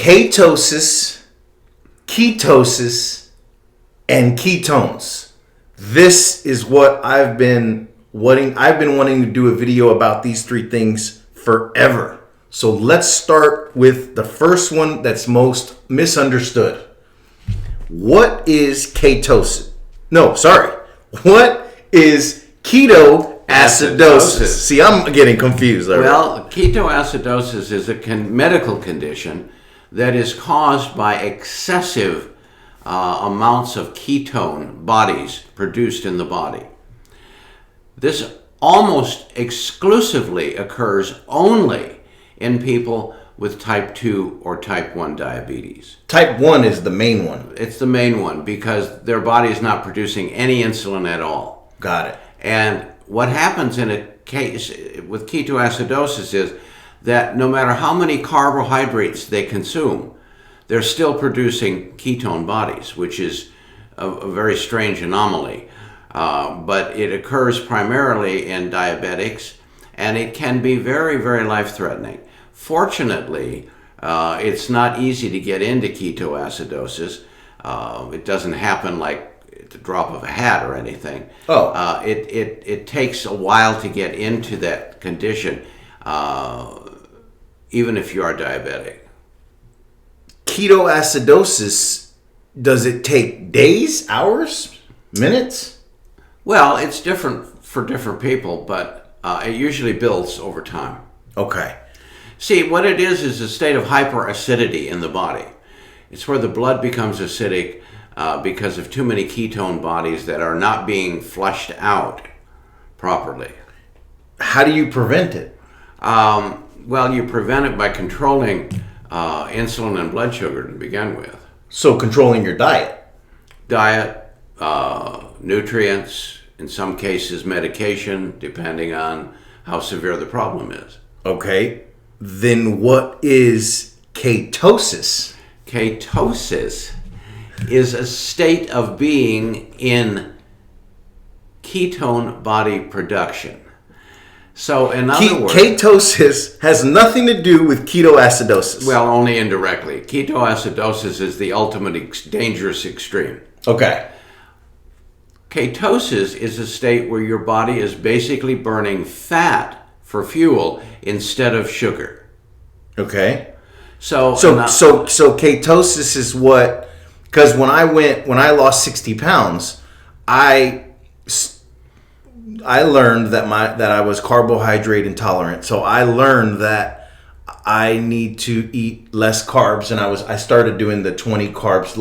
Ketosis, ketosis, and ketones. This is what I've been wanting to do a video about these three things forever. So let's start with the first one that's most misunderstood. What is ketosis? No, sorry. What is ketoacidosis? See, I'm getting confused already. Well, ketoacidosis is a medical condition that is caused by excessive amounts of ketone bodies produced in the body. This almost exclusively occurs only in people with type 2 or type 1 diabetes. Type 1 is the main one. It's the main one because their body is not producing any insulin at all. Got it. And what happens in a case with ketoacidosis is that no matter how many carbohydrates they consume, they're still producing ketone bodies, which is a very strange anomaly. But it occurs primarily in diabetics, and it can be very, very life-threatening. Fortunately, it's not easy to get into ketoacidosis. It doesn't happen like at the drop of a hat or anything. It takes a while to get into that condition, even if you are diabetic. Ketoacidosis, does it take days, hours, minutes? Well, it's different for different people, but it usually builds over time. Okay. See, what it is a state of hyperacidity in the body. It's where the blood becomes acidic because of too many ketone bodies that are not being flushed out properly. How do you prevent it? Well, you prevent it by controlling insulin and blood sugar to begin with. So controlling your diet? Diet, nutrients, in some cases medication, depending on how severe the problem is. Okay. Then what is ketosis? Ketosis is a state of being in ketone body production. So in other words, ketosis has nothing to do with ketoacidosis. Well, only indirectly. Ketoacidosis is the ultimate dangerous extreme. Okay. Ketosis is a state where your body is basically burning fat for fuel instead of sugar. Okay. So ketosis is what, because when I lost 60 pounds, I learned that I was carbohydrate intolerant. So I learned that I need to eat less carbs, and I started doing the 20 carbs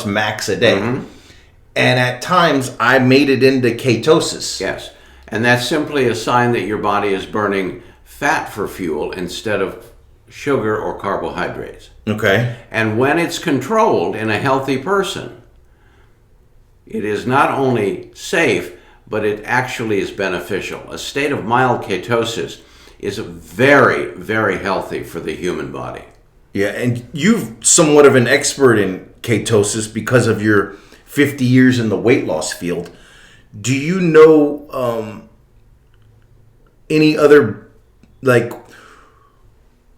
max a day. Mm-hmm. And at times I made it into ketosis. Yes. And that's simply a sign that your body is burning fat for fuel instead of sugar or carbohydrates. Okay. And when it's controlled in a healthy person, it is not only safe, but it actually is beneficial. A state of mild ketosis is very, very healthy for the human body. Yeah, and you're somewhat of an expert in ketosis because of your 50 years in the weight loss field. Do you know any other, like,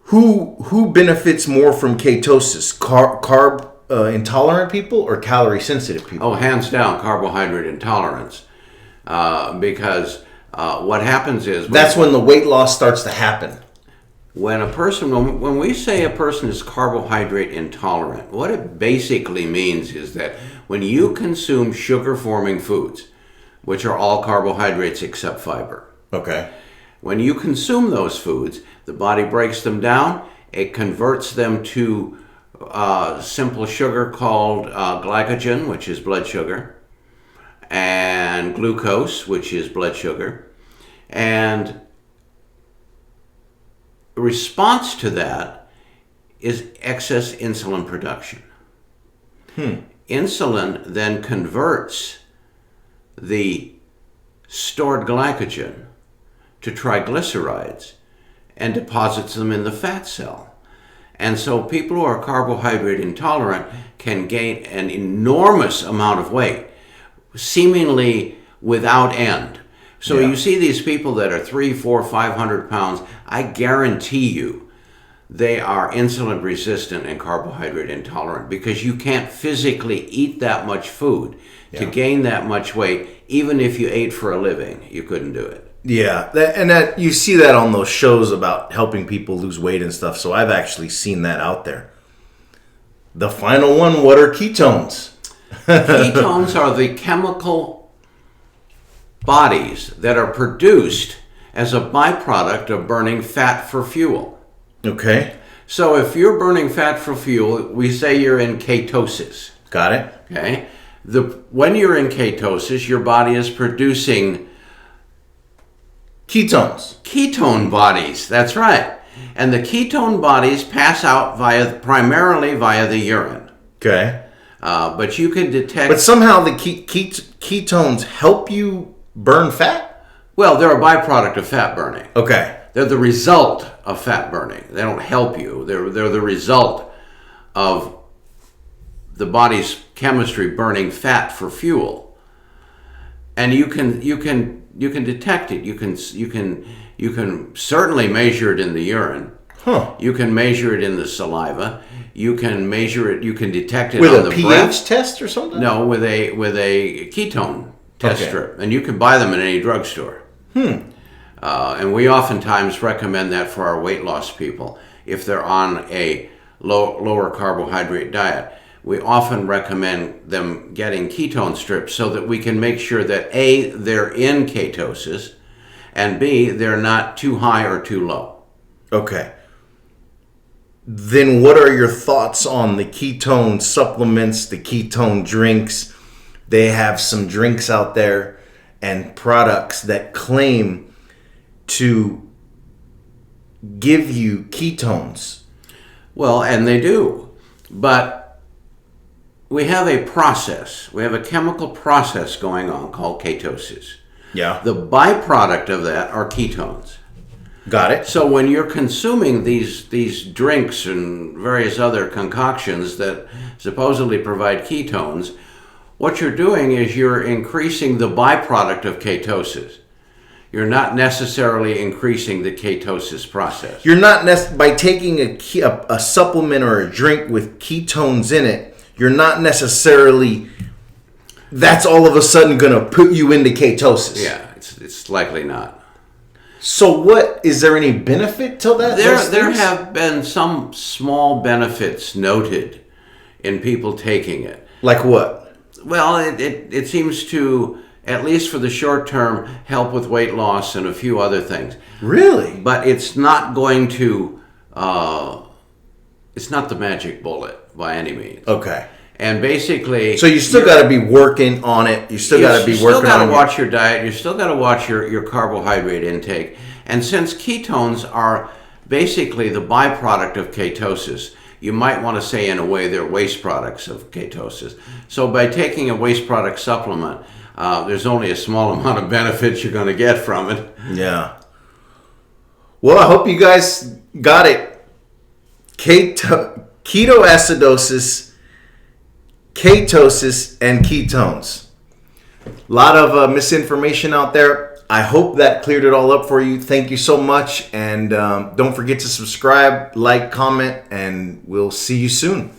who benefits more from ketosis? Carb intolerant people or calorie sensitive people? Oh, hands down, carbohydrate intolerance. Because what happens is... That's when the weight loss starts to happen. When we say a person is carbohydrate intolerant, what it basically means is that when you consume sugar-forming foods, which are all carbohydrates except fiber. Okay. When you consume those foods, the body breaks them down, it converts them to simple sugar called glycogen, which is blood sugar, and glucose, which is blood sugar. And the response to that is excess insulin production. Insulin then converts the stored glycogen to triglycerides and deposits them in the fat cell. And so people who are carbohydrate intolerant can gain an enormous amount of weight, seemingly without end. So you see these people that are 300, 400, 500 pounds, I guarantee you they are insulin resistant and carbohydrate intolerant because you can't physically eat that much food to gain that much weight. Even if you ate for a living, you couldn't do it. Yeah, that you see that on those shows about helping people lose weight and stuff. So I've actually seen that out there. The final one, what are ketones? Ketones are the chemical bodies that are produced as a byproduct of burning fat for fuel. Okay. So if you're burning fat for fuel, we say you're in ketosis. Got it. Okay. When you're in ketosis, your body is producing ketones. Ketone bodies. That's right. And the ketone bodies pass out primarily via the urine. Okay. But you can detect. But somehow the ketones help you burn fat? Well, they're a byproduct of fat burning. Okay. They're the result of fat burning. They don't help you. They're the result of the body's chemistry burning fat for fuel. And you can detect it. You can certainly measure it in the urine. Huh. You can measure it in the saliva. You can measure it. You can detect it with on a the pH breath. test or something? No, with a ketone test strip, and you can buy them in any drugstore. And we oftentimes recommend that for our weight loss people if they're on a lower carbohydrate diet. We often recommend them getting ketone strips so that we can make sure that A, they're in ketosis, and B, they're not too high or too low. Okay. Then what are your thoughts on the ketone supplements, the ketone drinks? They have some drinks out there and products that claim to give you ketones. Well, and they do. But we have a process. We have a chemical process going on called ketosis. Yeah. The byproduct of that are ketones. Got it. So when you're consuming these drinks and various other concoctions that supposedly provide ketones, what you're doing is you're increasing the byproduct of ketosis. You're not necessarily increasing the ketosis process. You're not by taking a supplement or a drink with ketones in it, you're not necessarily that's all of a sudden going to put you into ketosis. Yeah, it's likely not. So what, is there any benefit to that? There have been some small benefits noted in people taking it. Like what? Well, it seems to, at least for the short term, help with weight loss and a few other things. Really? But it's not going to, it's not the magic bullet by any means. Okay. And basically... So you still got to be working on it. You still got to be working on it. You still got to watch your diet. You still got to watch your carbohydrate intake. And since ketones are basically the byproduct of ketosis, you might want to say in a way they're waste products of ketosis. So by taking a waste product supplement, there's only a small amount of benefits you're going to get from it. Yeah. Well, I hope you guys got it. Ketoacidosis, ketosis, and ketones. A lot of misinformation out there. I hope that cleared it all up for you. Thank you so much. And don't forget to subscribe, like, comment, and we'll see you soon.